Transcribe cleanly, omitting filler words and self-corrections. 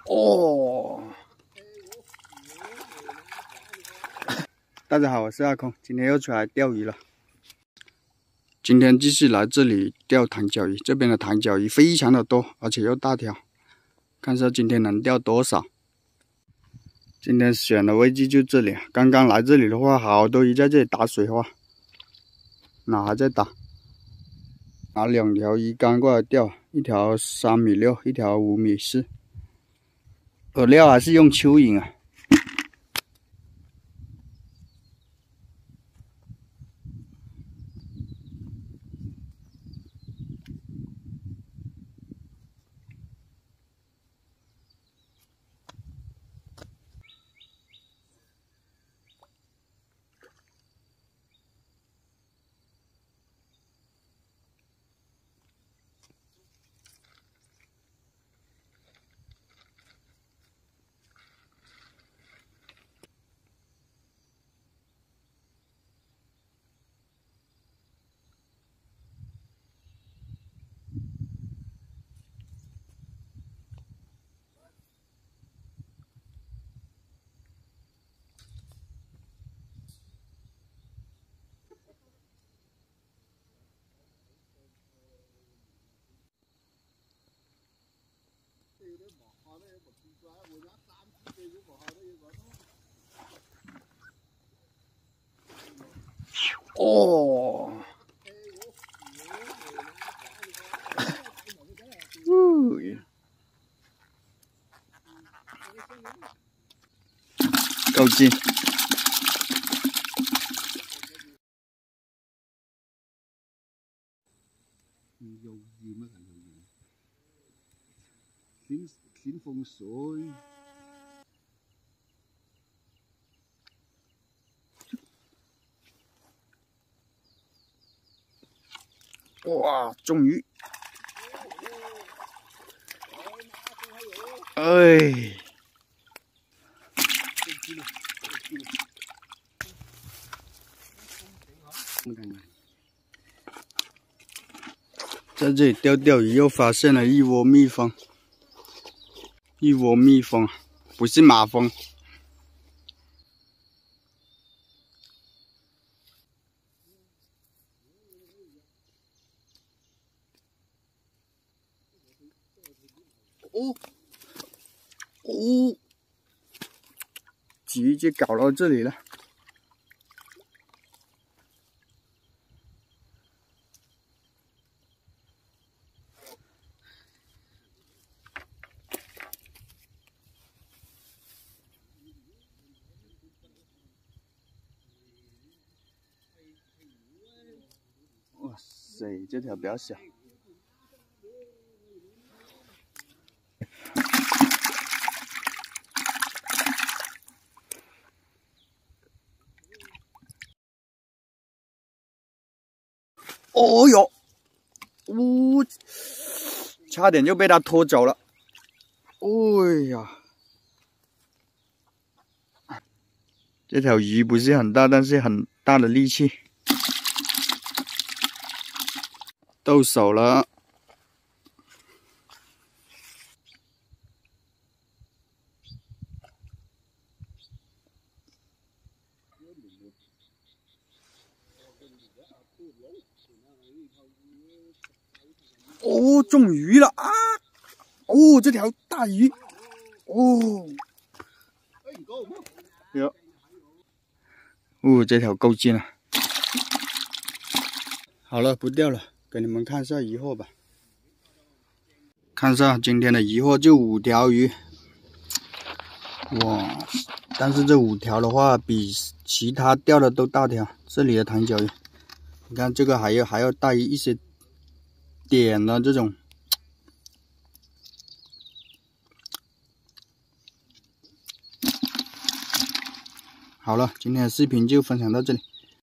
哦，大家好，我是阿空，今天又出来钓鱼了。今天继续来这里钓弹脚鱼，这边的弹脚鱼非常的多，而且又大条，看一下今天能钓多少。今天选的位置就这里，刚刚来这里的话，好多鱼在这里打水花，哪还在打？拿2条鱼竿过来钓，一条3.6米，一条5.4米。饵料还是用蚯蚓啊。哦，够劲。有鱼咩？天风水。哇，中鱼！哎，在这里钓鱼，又发现了一窝蜜蜂，不是马蜂。哦，直接搞到这里了。哇塞，这条比较小。哦哟，差点就被他拖走了。哎呀，这条鱼不是很大，但是很大的力气，到手了。哦，中鱼了啊！哦，这条大鱼，哦，有，哦，这条够劲了。好了，不钓了，给你们看一下鱼货吧。看一下今天的鱼货就5条鱼，哇！但是这5条的话，比其他钓的都大条。这里的弹脚鱼，你看这个还要带一些点的这种。好了，今天的视频就分享到这里。